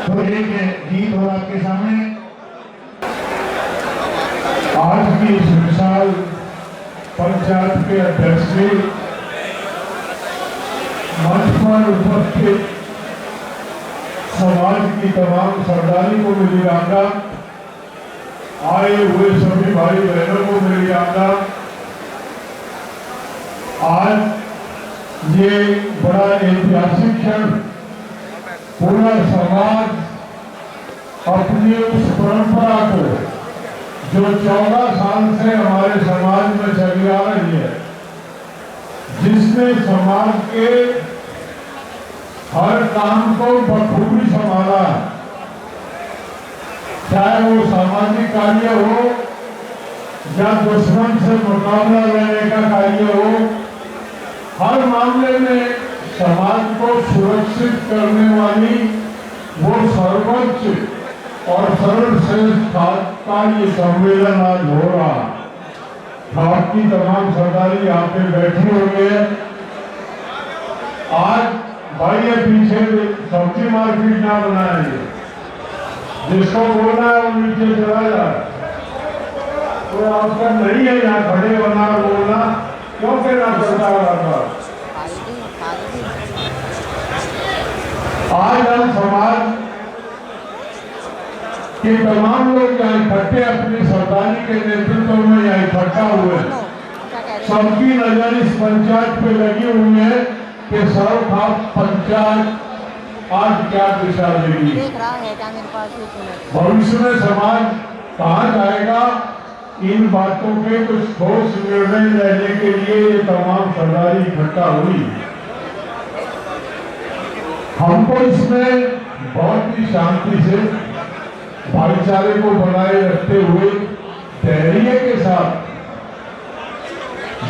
तो एक गीत हो आपके सामने। आज की इस विशाल पंचायत के अध्यक्ष जी, मंच पर उपस्थित समाज की तमाम सरदारी को मेरी आदाब, आए हुए सभी भाई बहनों को मेरी आदाब। आज ये बड़ा ऐतिहासिक क्षण, पूरा समाज अपनी उस परंपरा को जो 14 साल से हमारे समाज में चली आ रही है, जिसने समाज के हर काम को बखूबी संभाला, चाहे वो सामाजिक कार्य हो या दुश्मन से मुकाबला लड़ने का कार्य हो, हर मामले में समाज को सुरक्षित करने वाली वो सर्वोच्च और सर्वश्रेष्ठ का ये सम्मेलन आज हो रहा। आपकी तमाम सरदारी यहाँ पे बैठी हुई है। आज भाई ये पीछे सब्जी मार्केट ना बनाएंगे, जिसको बोलना है वो नीचे चला जाए। तो आपका नहीं है यहाँ खड़े बना बोलना, क्यों कहना पड़ता है? आज हम समाज के तमाम लोग यहाँ इकट्ठे अपनी सरदारी के नेतृत्व में यहाँ इकट्ठा हुए। सबकी नजर इस पंचायत पे लगी हुई है कि सर्वखाप पंचायत आज क्या दिशा देगी, भविष्य में समाज कहाँ जाएगा। इन बातों के कुछ ठोस निर्णय लेने के लिए ये तमाम सरदारी इकट्ठा हुई। हमको इसमें बहुत ही शांति से भाईचारे को बनाए रखते हुए धैर्य के साथ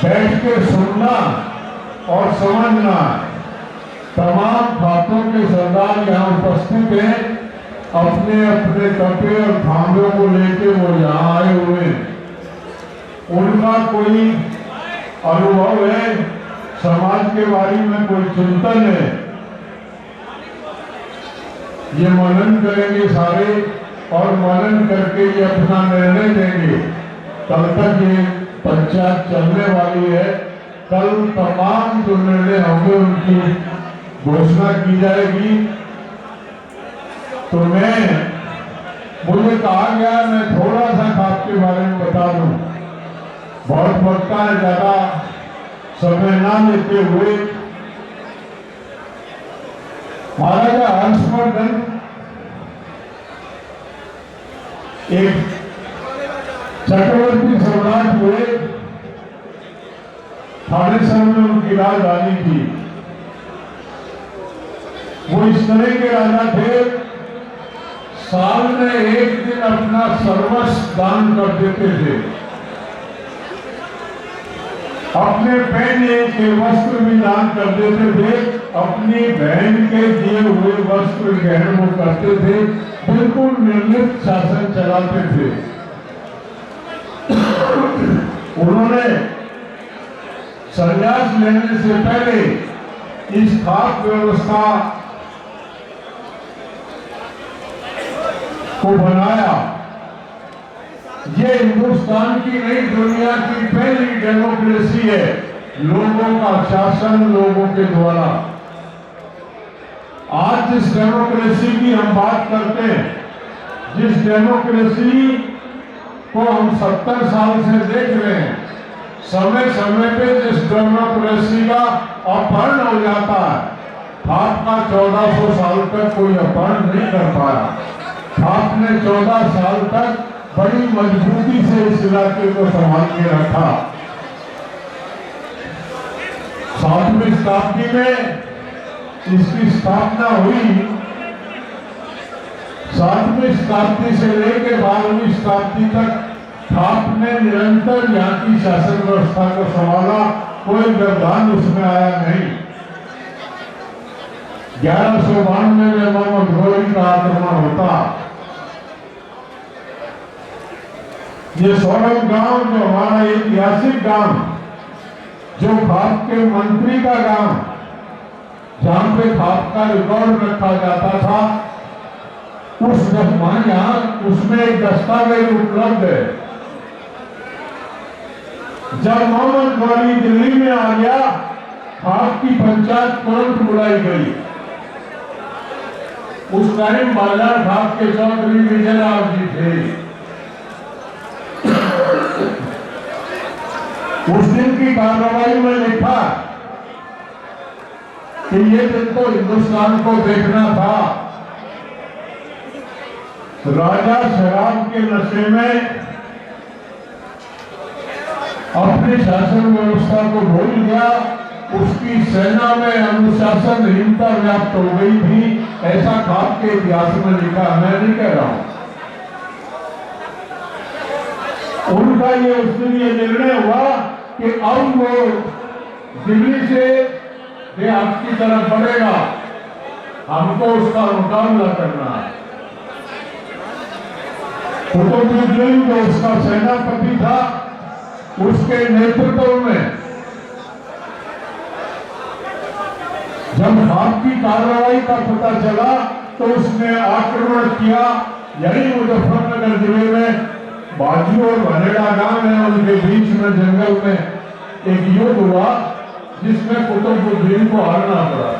बैठ के सुनना और समझना। तमाम खातों के सरदार यहाँ उपस्थित हैं, अपने अपने कपे और खांडों को लेके वो यहाँ आए हुए हैं। उनका कोई अनुभव है, समाज के बारे में कोई चिंतन है, ये मनन करेंगे सारे और मनन करके ये अपना निर्णय देंगे। कल तक ये पंचायत चलने वाली है। कल तमाम जो निर्णय होंगे उनकी घोषणा की जाएगी। तो मुझे कहा गया मैं थोड़ा सा खाप के बारे में बता दूं, बहुत वक्ता है, ज्यादा समय ना लेते हुए। महाराजा हर्षवर्धन एक चक्रवर्ती सम्राट हुए, थानेसर में उनकी राजधानी थी। वो इस तरह के राजा थे, साल में एक दिन अपना सर्वस्व दान कर देते थे। अपने पहने के वस्त्र भी दान कर देते थे, अपनी बहन के दिए हुए वस्त्र ग्रहण वो करते थे, बिल्कुल निर्लिप्त शासन चलाते थे। उन्होंने संन्यास लेने से पहले इस खाप व्यवस्था को बनाया। ये हिंदुस्तान की नई दुनिया की पहली डेमोक्रेसी है, लोगों का शासन लोगों के द्वारा। आज जिस डेमोक्रेसी की हम बात करते हैं, जिस डेमोक्रेसी को हम 70 साल से देख रहे हैं, समय समय पे जिस डेमोक्रेसी का अपहरण हो जाता है, आपका 1400 साल तक कोई अपहरण नहीं कर पाया। आपने 14 साल तक बड़ी मजबूती से इस इलाके को संभाल के रखा। 7वीं शताब्दी में इसकी स्थापना हुई। 7वीं शताब्दी से लेकर 12वीं शताब्दी तक आपने निरंतर यहाँ की शासन व्यवस्था को संभाला, कोई व्यवधान उसमें आया नहीं। 1192 में मोहम्मद घोरी का आक्रमण होता। ये सौरभ गांव जो हमारा ऐतिहासिक गांव, जो खाप के मंत्री का गांव, जहां पे खाप का रिकॉर्ड रखा जाता था, उस यहाँ उसमें एक दस्तावेज उपलब्ध है। जब मोहम्मद गौरी दिल्ली में आ गया, आपकी पंचायत तुरंत बुलाई गई। उस टाइम बाजार घाट के चौधरी विजयराव जी थे। उस दिन की कार्रवाई में लिखा कि ये दिन तो हिंदुस्तान को देखना था। राजा शराब के नशे में अपनी शासन व्यवस्था को भूल गया, उसकी सेना में अनुशासनहीनता व्याप्त हो गई थी, ऐसा खाप के इतिहास में लिखा। मैं नहीं कह रहा हूं, उनका ये उस दिन ये निर्णय हुआ कि अब वो दिल्ली से देहात की तरफ बढ़ेगा, हमको उसका मुकाबला करना है। कुतुबुद्दीन जो उसका सेनापति था, उसके नेतृत्व में जब आपकी कार्रवाई का पता चला तो उसने आक्रमण किया। यही मुजफ्फरनगर जिले में बाजू और भनेड़ा गांव है, उनके बीच में जंगल में एक युद्ध हुआ जिसमें कुतुबुद्दीन को हारना पड़ा।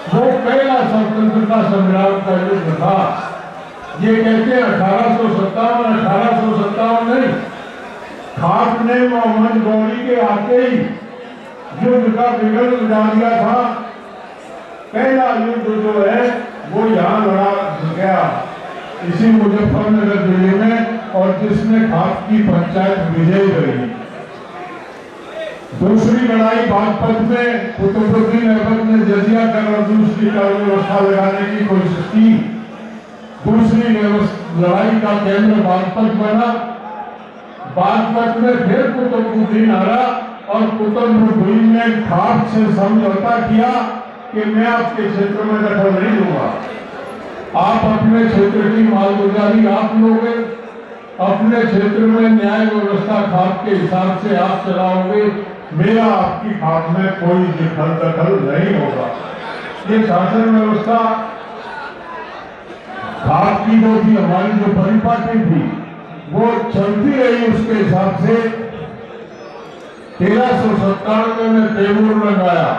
वो पहला स्वतंत्रता संग्राम का युद्ध था। ये कहते हैं 1857 नहीं, खाप ने मोहम्मद गौरी के आते ही युद्ध का विघटन उठा दिया था। पहला युद्ध जो है वो यहाँ लड़ा गया इसी मुजफ्फरनगर जिले में, और जिसमें खाप की पंचायत विजयी रही। दूसरी लड़ाई बागपत में कुतुबुद्दीन ऐबक ने जजिया कर और दूसरी का व्यवस्था लगाने की कोशिश की। दूसरी लड़ाई का केंद्र बागपत बना। बागपत में फिर कुतुबुद्दीन हारा और कुतुबुद्दीन ने खाप से समझौता किया कि मैं आपके क्षेत्र में दखल नहीं दूंगा, आप अपने क्षेत्र की मालगुजारी आप लोगे, अपने क्षेत्र में न्याय व्यवस्था खाप के हिसाब से आप चलाओगे, मेरा आपकी खाप में कोई दखल नहीं होगा। ये शासन व्यवस्था खाप की जो थी, हमारी जो परिपाटी थी, वो चलती रही। उसके हिसाब से 1397 में तैमूर लगाया,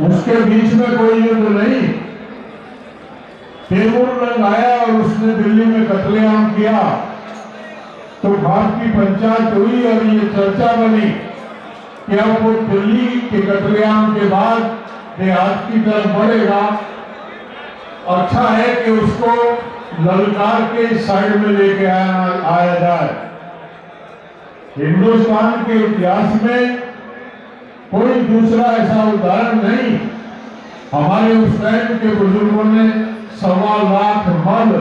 उसके बीच में कोई युद्ध नहीं। तैमूर लगाया और उसने दिल्ली में कत्लेआम किया, तो खाप की पंचायत हुई और ये चर्चा बनी कि अब वो दिल्ली के कत्लेआम के बाद देहात की तरफ बढ़ेगा। अच्छा है कि उसको ललकार के साइड में लेके आया जाए। हिंदुस्तान के इतिहास में कोई दूसरा ऐसा उदाहरण नहीं। हमारे उस टाइम के बुजुर्गों ने 1.25 लाख मर्द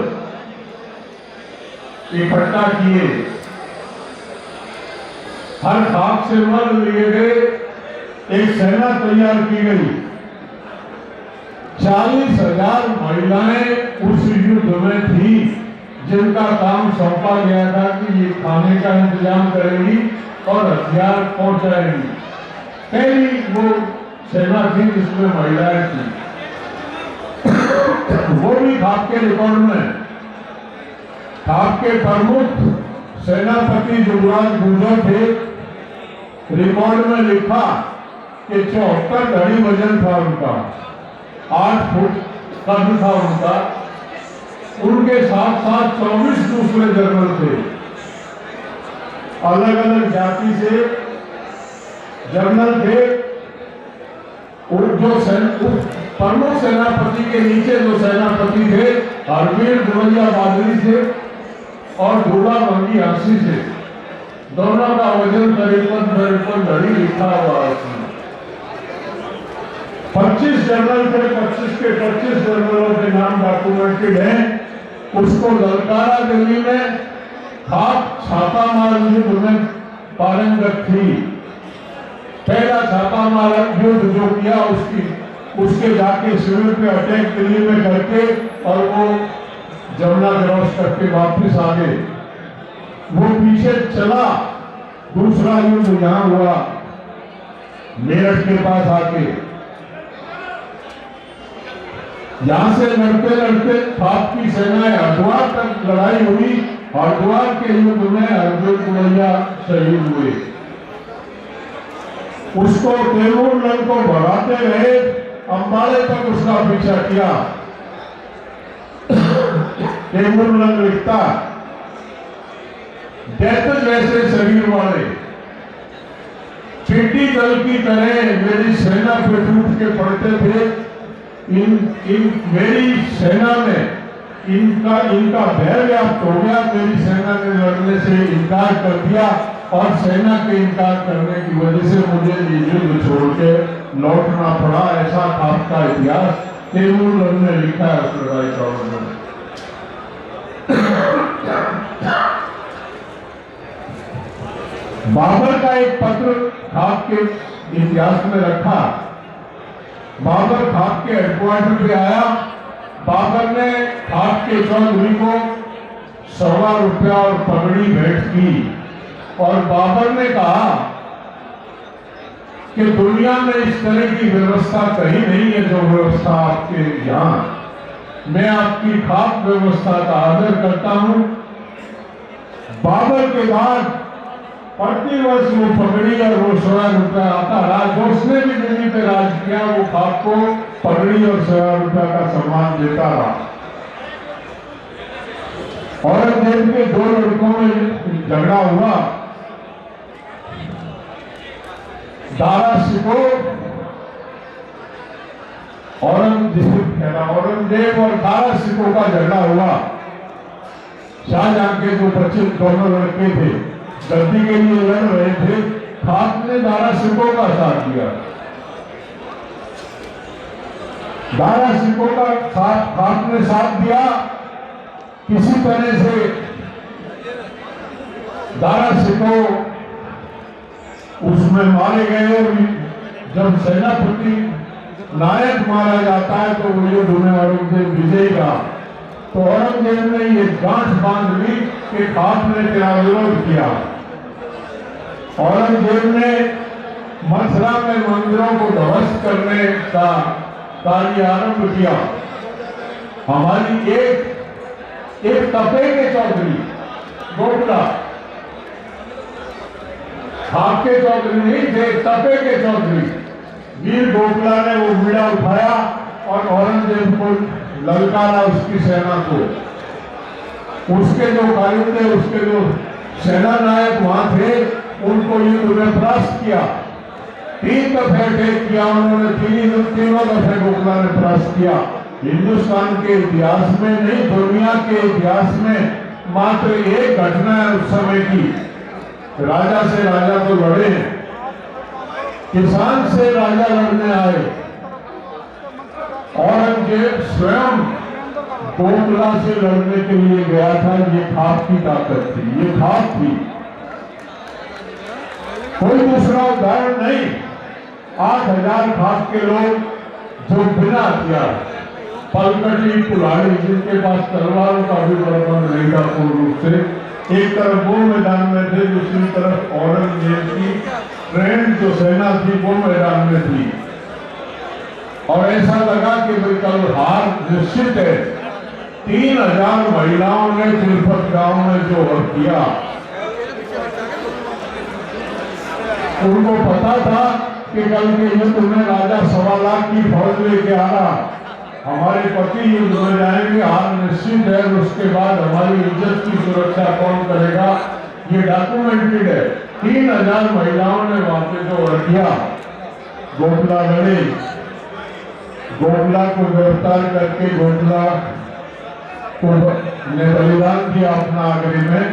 इकट्ठा किए, हर खाप से मर्द लिए गए, एक सेना तैयार की गई। 40,000 महिलाएं उस युद्ध में थी, जिनका काम सौंपा गया था कि ये खाने का इंतजाम करेंगी और हथियार पहुंचाएंगी। पहली वो सेना थी जिसमें महिलाएं थी, वो भी खाप के रिकॉर्ड में। खाप के प्रमुख सेनापति युवराज गुर्जर थे, रिकॉर्ड में लिखा कि 74 घड़ी वजन था उनका, 8 फुट कद था उनका। उनके साथ साथ 24 दूसरे जनरल थे, अलग अलग जाति से जनरल थे। और जो प्रमुख सेनापति के नीचे जो सेनापति थे, हरवीर दुवैया बादरी थे और धूला भंगी हंसी थे। दोनों का वजन 53 घड़ी लिखा हुआ है। 25 जनरल थे, 25 के 25 जनरलों के नाम डॉक्यूमेंटेड हैं। उसको ललकारा दिल्ली में। खाप छापामार युद्ध में पारंगत थी। पहला छापामार युद्ध जो किया उसके जाके शिविर पे अटैक दिल्ली में करके और वो जमुना क्रॉस करके वापस आ गए। वो पीछे चला। दूसरा युद्ध यहां हुआ मेरठ के पास आके। यहां से लड़ते लड़ते खाप की सेनाएं हरिद्वार तक लड़ाई हुई। हरिद्वार के युद्ध में अर्जुन कुमैया शहीद हुए। उसको तैमूरलंग को भगाते रहे, अंबाले तक उसका पीछा किया। तैमूरलंग लिखता, दैत्य जैसे शरीर वाले टिड्डी दल की तरह मेरी सेना पे टूट के पड़ते थे। मेरी सेना में इनका भय व्याप्त हो गया। मेरी सेना ने लड़ने से इनकार कर दिया और सेना के इनकार करने की वजह से मुझे युद्ध छोड़ के लौटना पड़ा। ऐसा आपका इतिहास तैमूरलंग ने लिखा है उस लड़ाई का वर्णन। बाबर का एक पत्र खाप के इतिहास में रखा। बाबर खाप के हेडक्वार्टर पे आया। बाबर ने खाप के चौधरी को ₹1.25 और पगड़ी भेंट की और बाबर ने कहा कि दुनिया में इस तरह की व्यवस्था कहीं नहीं है जो व्यवस्था आपके यहाँ। मैं आपकी खाप व्यवस्था का आदर करता हूं। बाबर के बाद प्रतिवर्ष वो पगड़ी और वो ₹100 आता रहा। जो उसने भी दिल्ली पे राज किया वो खाप को पगड़ी और ₹100 का सम्मान देता रहा। औरंगजेब के 2 लड़कों में झगड़ा हुआ। दारा शिकोह औरंगजेब और दारा शिकोह का झगड़ा हुआ। शाहजहां के जो बच्चे दोनों लड़के थे गद्दी के लिए लड़ रहे थे। खाप ने दारा शिकोह का साथ दिया। दारा शिकोह का खाप ने साथ दिया। किसी तरह से दारा शिकोह उसमें मारे गए। जब सेनापति नायक मारा जाता है तो वो युद्ध में औरंगजेब विजयी रहा। तो औरंगजेब ने ये गांठ बांध ली कि खाप ने तेरा विरोध किया। औरंगजेब ने मथुरा में मंदिरों को ध्वस्त करने का कार्य आरंभ किया। हमारी एक तपे के चौधरी गोपला, खाप के चौधरी नहीं थे, तपे के चौधरी वीर गोपला ने वो बीड़ा उठाया और औरंगजेब को ललकारा, उसकी सेना को। उसके जो कायदे, उसके जो सेना नायक वहां थे उनको युद्ध में परास्त किया। 3 दफे अटैक किया उन्होंने। तीनों दफे गोपला ने परास्त किया। हिंदुस्तान के इतिहास में नहीं, दुनिया के इतिहास में मात्र एक घटना है उस समय की। राजा से राजा तो लड़े, किसान से राजा लड़ने आए। औरंगजेब स्वयं गोपला से लड़ने के लिए गया था। ये खाप की ताकत थी, ये खाप थी, कोई दूसरा उदाहरण नहीं। 8000 खाप के लोग जो बिना हथियार, पलकटी कुल्हाड़ी, जिनके पास तलवारों का भी प्रबंध नहीं था पूर्ण रूप से, एक तरफ वो मैदान में थे, दूसरी तरफ औरंगजेब की ट्रेंड जो सेना थी वो मैदान में थी। और ऐसा लगा कि भाई कल हार निश्चित है। 3000 महिलाओं ने तिलपत गांव में जो वर्क किया, उनको पता था कि कल के युद्ध में राजा 1.25 लाख की फौज लेके आ रहा, हमारे पति युद्ध में जाएंगे, हार निश्चित है। उसके बाद हमारी इज्जत की सुरक्षा कौन करेगा, ये डॉक्यूमेंटेड है। 3000 महिलाओं ने वहां पे जो वर्क किया, गोपला लड़े। गोपला को गिरफ्तार करके गोपला को ने बलिदान किया अपना आगरे में।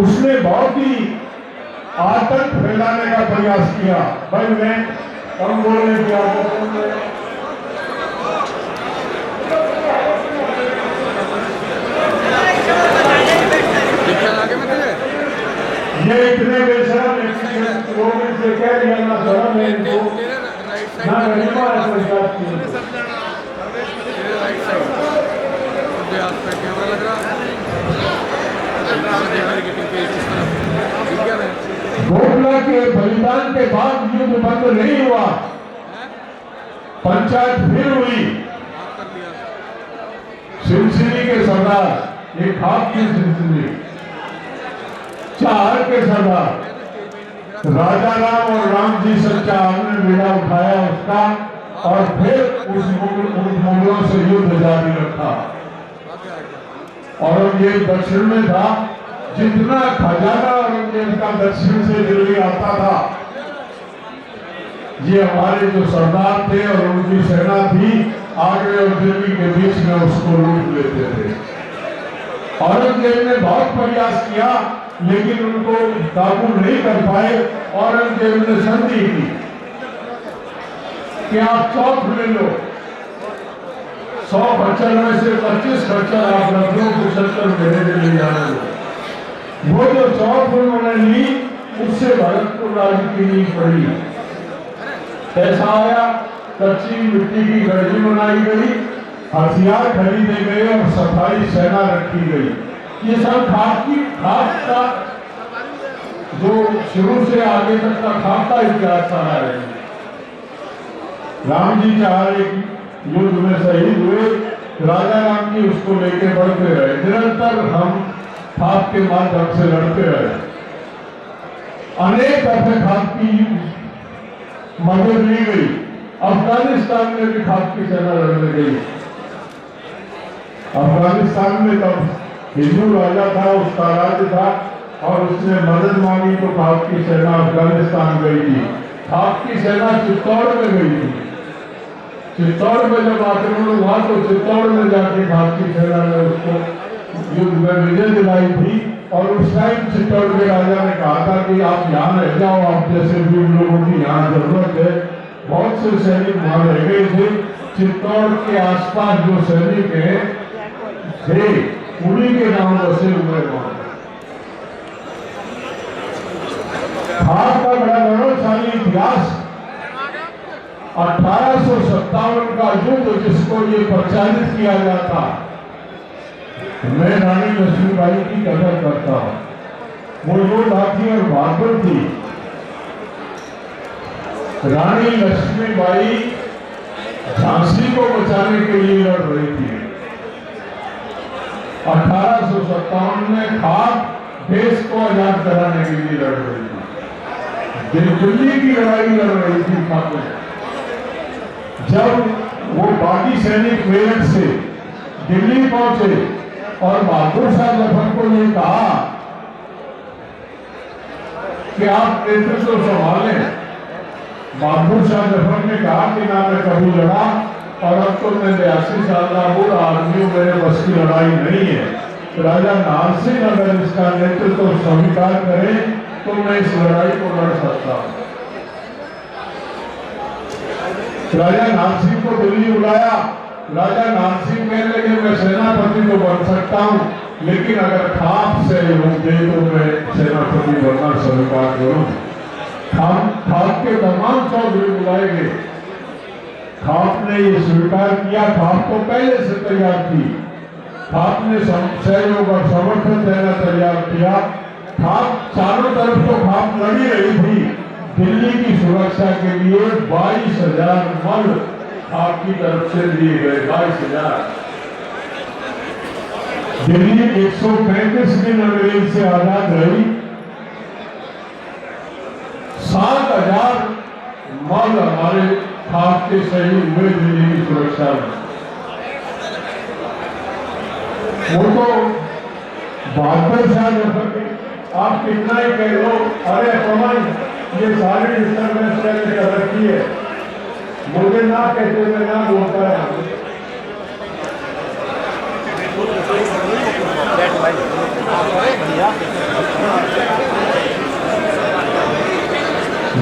उसने बहुत ही आतंक फैलाने का प्रयास किया। भाई मैं कम बोलने की आदत है, ये इतने बेशरम लोग से कह दिया ना शर्म है इनको, ना गरिमा है पंचायत की। गोपला के बलिदान के बाद युद्ध बंद नहीं हुआ। पंचायत फिर हुई। सिलसिली के सरदार, एक खाप की सिलसिली, चार के सरदार राजा राम और राम जी सच्चा हमने बीड़ा उठाया उसका, और फिर उस मुगलों से युद्ध जारी रखा। औरंगजेब दक्षिण में था, जितना खजाना औरंगजेब का दक्षिण से दिल्ली आता था, ये हमारे जो सरदार थे और उनकी सेना थी, आगरे और दिल्ली के बीच में उसको लूट लेते थे। औरंगजेब ने बहुत प्रयास किया लेकिन उनको काबू नहीं कर पाए। औरंगजेब ने संधि की कि आप चौथ ले लो, 100 खच्चर में से 25 खच्चर आप रख लो, 75 मेरे के लिए जाने दो। वो जो चौथ उन्होंने ली, उससे भरतपुर राज्य की नींव पड़ी। पैसा आया, कच्ची मिट्टी की गढ़ी बनाई गई, हथियार खरीदे गए और सफाई सेना रखी गई। ये सब खाप का जो शुरू से आगे तक का खाप का इतिहास रहा है। राम जी 4 युद्ध में शहीद हुए, राजा राम जी उसको लेके बढ़ते रहे। निरंतर हम खाप के माध्यम से लड़ते रहे। अनेक दफे खाप की मदद ली गई। अफगानिस्तान में भी खाप की सेना लड़ने गई। अफगानिस्तान में तब हिंदू राजा था, उसका राज्य था, और उसने मदद मांगी तो खाप की सेना अफगानिस्तान गई थी। खाप की सेना चित्तौड़ में गई थी। चित्तौड़ में जब आक्रमण हुआ तो चित्तौड़ में जाके खाप की सेना ने उसको युद्ध में विजय दिलाई थी। और उस टाइम चित्तौड़ के राजा ने कहा था कि आप यहाँ रह जाओ, आप जैसे वीर लोगों की यहाँ जरूरत है। बहुत से सैनिक वहां रह गए थे। चित्तौड़ के आसपास जो सैनिक थे, उन्हीं के नाम बसे हुए वहां। खाप का बड़ा गौरवशाली इतिहास 1857 का युद्ध जिसको ये प्रचारित किया जाता, मैं रानी लक्ष्मीबाई की कदर करता हूं। वो योद्धा थी और बहादुर थी। रानी लक्ष्मीबाई झांसी को बचाने के लिए लड़ रही थी। 1857 में खाप देश को आजाद कराने के लिए लड़ रही थी। दिल्ली की लड़ाई लड़ रही थी खाप में। जब वो बागी सैनिक मेरठ से दिल्ली पहुंचे और बहादुर शाह जफर को ये कहा कि आप नेतृत्व संभालें, बहादुर शाह जफर ने कहा कि ना मैं कभी लड़ा और अब तो मैं 82 साल का बूढ़ा आदमी, मेरे बस की लड़ाई नहीं है। राजा नार सिंह अगर इसका नेतृत्व स्वीकार करे तो मैं इस लड़ाई को लड़ सकता हूं। राजा नार सिंह को दिल्ली बुलाया। राजा नार सिंह कहने लगे मैं सेनापति तो बन सकता हूं, लेकिन अगर खाप से योग दे तो मैं सेनापति बनना स्वीकार करूं। खाप के तमाम चौधरी बुलाए गए। खाप ने ये स्वीकार किया। खाप तो पहले से तैयार थी। खाप ने सहयोग और समर्थन देना तैयार किया। खाप चारों तरफ तो खाप लड़ी रही थी। दिल्ली की सुरक्षा के लिए 22,000 मर्द खाप की तरफ से दिए गए। 22,000। दिल्ली 135 दिन अंग्रेज से आजाद रही। 7,000 मर्द हमारे खाप के शहीद हुए दिल्ली की सुरक्षा में। वो तो बहादुर शाह जफर, आप कितना ही कह लो, अरे पवन ये सारी डिस्टर्बेंस करके कर रखी है, मुझे ना कहते मैं ना बोलता है।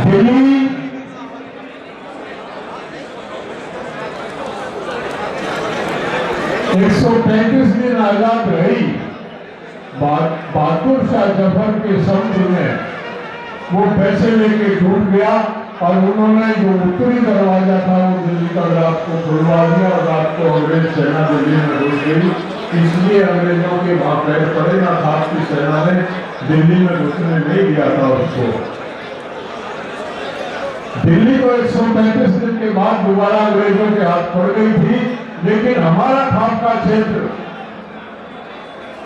दिल्ली 135 दिन आजाद रही। बहादुर शाह जफर के समुद्र में वो पैसे लेके टूट गया और उन्होंने जो उत्तरी दरवाजा था वो दिल्ली का रात को खुलवा दिया और रात को अंग्रेज सेना दिल्ली में घुस गई। इसलिए अंग्रेजों के वहां पैर पड़े ना। खाप की सेना ने दिल्ली में घुसने नहीं दिया था उसको। दिल्ली को 135 दिन के बाद दोबारा अंग्रेजों के हाथ पड़ गई थी, लेकिन हमारा खापका क्षेत्र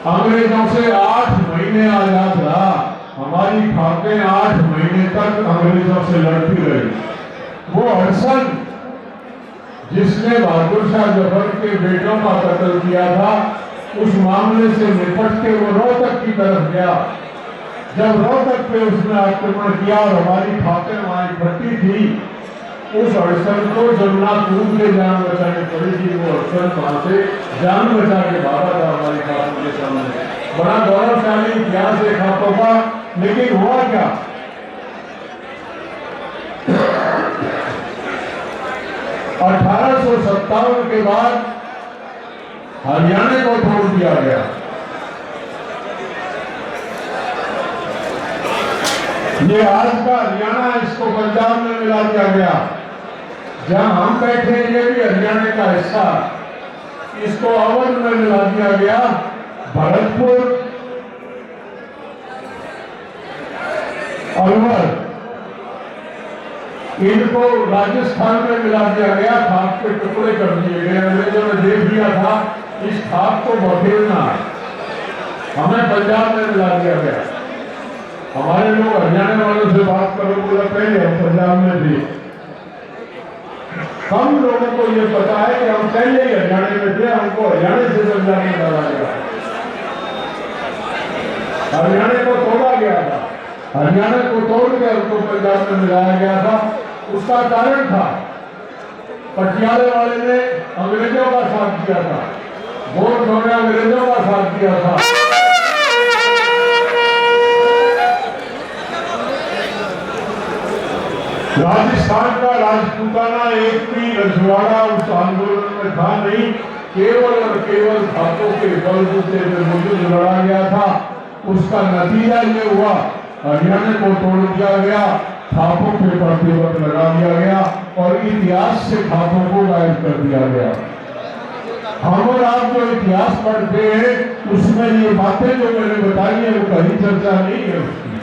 अंग्रेजों से 8 महीने आजाद रहा। हमारी खापें 8 महीने तक अंग्रेजों से लड़ती रही। वो हडसन जिसने बहादुर शाह जफर के बेटों का कत्ल किया था, उस मामले से निपट के वो रोहतक की तरफ गया। जब रोहतक पे उसने आक्रमण किया और हमारी खापें वहां इकट्ठी थी, उस हडसन को जमुना कूद के जान बचानी पड़ी थी। वो हडसन वहां से जान बचा के भागा था हमारी खापों के सामने। बड़ा गौरवशाली इतिहास है खापों का। लेकिन हुआ क्या, 1857 के बाद हरियाणा को तोड़ दिया गया। ये आज का हरियाणा, इसको पंजाब में मिला दिया गया। जहां हम बैठे हैं ये भी हरियाणा का हिस्सा, इसको अवध में मिला दिया गया। भरतपुर, अलवर, इनको राजस्थान में मिला दिया गया। खाप के टुकड़े कर दिए गए। अंग्रेजों ने देख लिया था इस खाप को बखेरना है, हमें पंजाब में मिला दिया गया। हमारे लोग हरियाणा वालों से बात करो, बोला पहले हम पंजाब में थे। हम लोगों को ये पता है कि हम पहले ही हरियाणा में थे, हमको हरियाणा से पंजाब में डाला गया। हरियाणा को तोड़ा गया था, हरियाणा को तोड़ के उनको पंजाब में मिलाया गया था। उसका कारण था पटियाले वाले ने अंग्रेजों का साथ दिया था, वोट ने अंग्रेजों का साथ दिया था। राजस्थान का राजपूताना एक भी रजवाड़ा उस आंदोलन में था नहीं, केवल और केवल खापों के बलबूते पे मुझे लड़ा गया था। उसका नतीजा ये हुआ, हरियाणा को तोड़ दिया गया, खापों पे प्रतिबंध लगा दिया गया और इतिहास से खापों को गायब कर दिया गया। हम और आप जो इतिहास पढ़ते हैं उसमें ये बातें जो मैंने बताई है वो कहीं चर्चा नहीं है उसकी,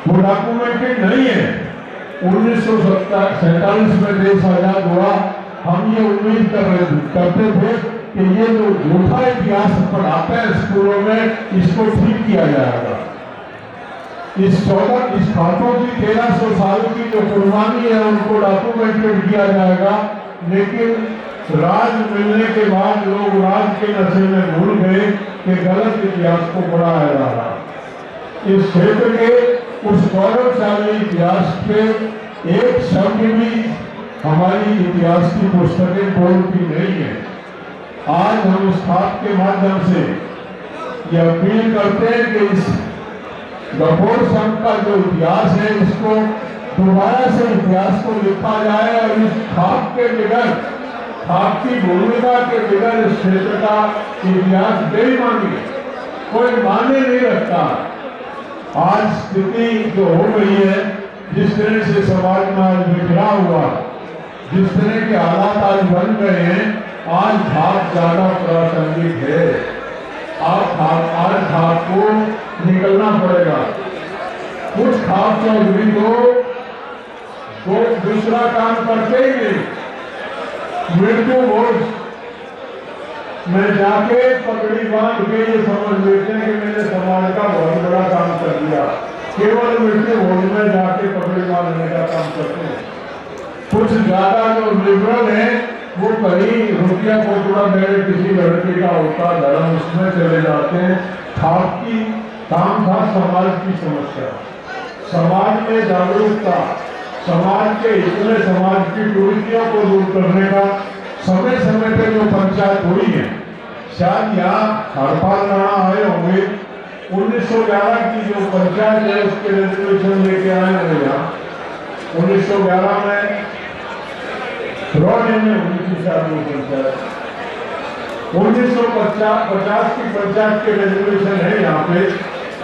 वो डॉक्यूमेंटेड नहीं है। 1947 में देश आजाद हुआ, हम ये उम्मीद करते थे कि ये जो झूठा इतिहास पढ़ाते हैं स्कूलों में, इसको ठीक किया जाएगा। इस खापों की 1300 साल की जो कुर्बानी है उनको डॉक्यूमेंटेड किया जाएगा। लेकिन राज मिलने के बाद लोग राज के नशे में भूल गए कि गलत इतिहास को पढ़ाया जा रहा। इस क्षेत्र के उस गौरवशाली इतिहास पे एक शब्द भी हमारी इतिहास की पुस्तकें बोलती नहीं है। आज हम इस खाप के माध्यम से ये अपील करते हैं कि इस गफूर संघ का जो इतिहास है इसको दोबारा से इतिहास को लिखा जाए और इस खाप के बगैर, खाप की भूमिका के बगैर इस क्षेत्र का इतिहास बेईमानी कोई माने नहीं रखता। आज स्थिति जो हो गई है, जिस तरह से समाज में आज बिखरा हुआ, जिस तरह के हालात आज बन गए हैं, आज खाप ज्यादा प्रासंगिक है। आज खाप को निकलना पड़ेगा। कुछ खाप चौधरी तो दूसरा काम करते ही नहीं, मृत्यु भोज में जाके पगड़ी बांध के ये समझ लेते हैं कि मैंने समाज का बहुत बड़ा काम कर दिया। केवल मृत्यु भोज में जाके पगड़ी बांधने का काम करते हैं। कुछ ज्यादा जो लिबरल है वो कहीं रुपया को थोड़ा मेरे किसी लड़के का होता धर्म उसमें चले जाते हैं। खाप की काम था समाज की समस्या, समाज में जागरूकता, समाज के इतने समाज की कुरीतियों को दूर करने का समय समय पे जो पंचायत हुई है, शायद यहाँ हरपाल राणा आए होंगे, 1911 की जो पंचायत है उसके रेजोल्यूशन लेके आए हैं यहाँ। 1911 में रोडे में हुई थी शायद वो पंचायत। 1950 की पंचायत के रेजोल्यूशन है यहाँ पे।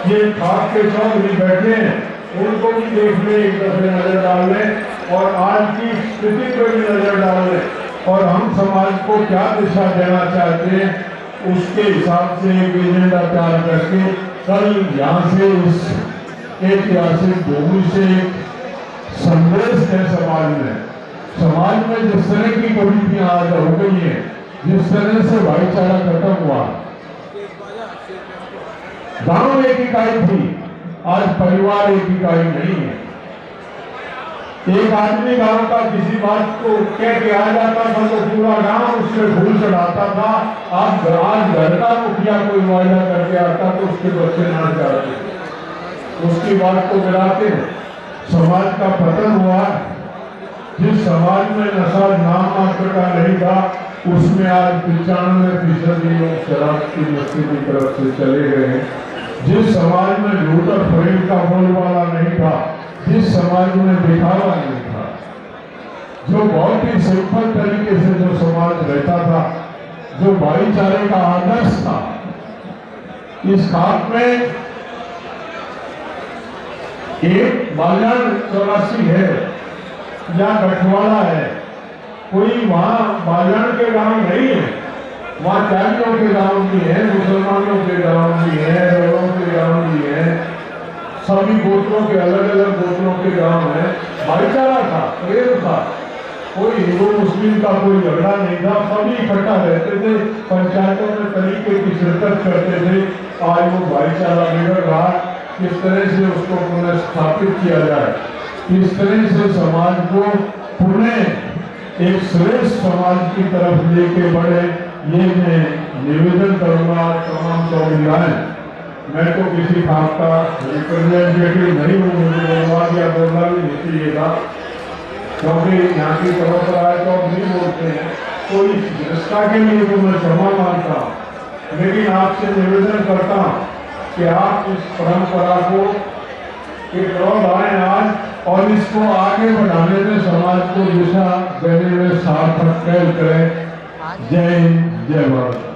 ये खाप के चौधरी बैठे हैं, उनको भी देखने एक दफे नजर डालने और आज की स्थिति पर भी नजर डालने और हम समाज को क्या दिशा देना चाहते हैं उसके हिसाब से एक एजेंडा तैयार करके कल यहाँ से इस ऐतिहासिक भूमि से एक संदेश है समाज में समाज में जिस तरह की कुरीतियां आज हो गई है, जिस तरह से भाईचारा खत्म हुआ, गांव एक इकाई थी, आज परिवार एक इकाई नहीं है। एक आदमी गांव का किसी बात को कह के आ जाता था तो पूरा गांव उससे फूल चढ़ाता था। आज घर का मुखिया कोई वायदा करके आता तो उसके बच्चे नाच जाते, उसकी बात को गिराते। समाज का पतन हुआ। जिस समाज में नशा नाम मात्र का नहीं था, उसमें आज 95% लोग शराब की मस्ती की तरफ से चले गए हैं। जिस समाज में झूठ और फरेब का बोलबाला नहीं था, जिस समाज में दिखावा नहीं था, जो बहुत ही सिंपल तरीके से जो समाज रहता था, जो भाईचारे का आदर्श था, इस खाक में एक बाल्याण 84 है या गठवाड़ा है, कोई वहां बाल्याण के गांव नहीं है, वहां त्यागियों के गांव भी है, मुसलमानों के गांव भी है, रौरों के गांव भी है, सभी गोत्रों के अलग अलग गोत्रों के गांव है। भाईचारा था, प्रेम था, कोई हिंदू मुस्लिम का कोई झगड़ा नहीं था, सभी इकट्ठा रहते थे, पंचायतों में तरीके की शिरकत करते थे। आज वो भाईचारा बिगड़ रहा, किस तरह से उसको पुनः स्थापित किया जाए, किस तरह से समाज को पुनः एक श्रेष्ठ समाज की तरफ लेके बढ़े, ये मैं निवेदन करूंगा तमाम चौधरीराय। मैं तो किसी खास का रिप्रेजेंटेटिव नहीं हूँ, मुझे धन्यवाद या बोलना भी नहीं चाहिए था, क्योंकि यहाँ की परंपरा है तो अब नहीं बोलते हैं, तो इस निष्ठा के लिए तो मैं क्षमा मांगता हूँ। लेकिन आपसे निवेदन करता हूँ कि आप इस परंपरा को एक और आए आज और इसको आगे बढ़ाने में समाज को दिशा देने में सार्थक पहल करें। जय हिंद, जय भारत।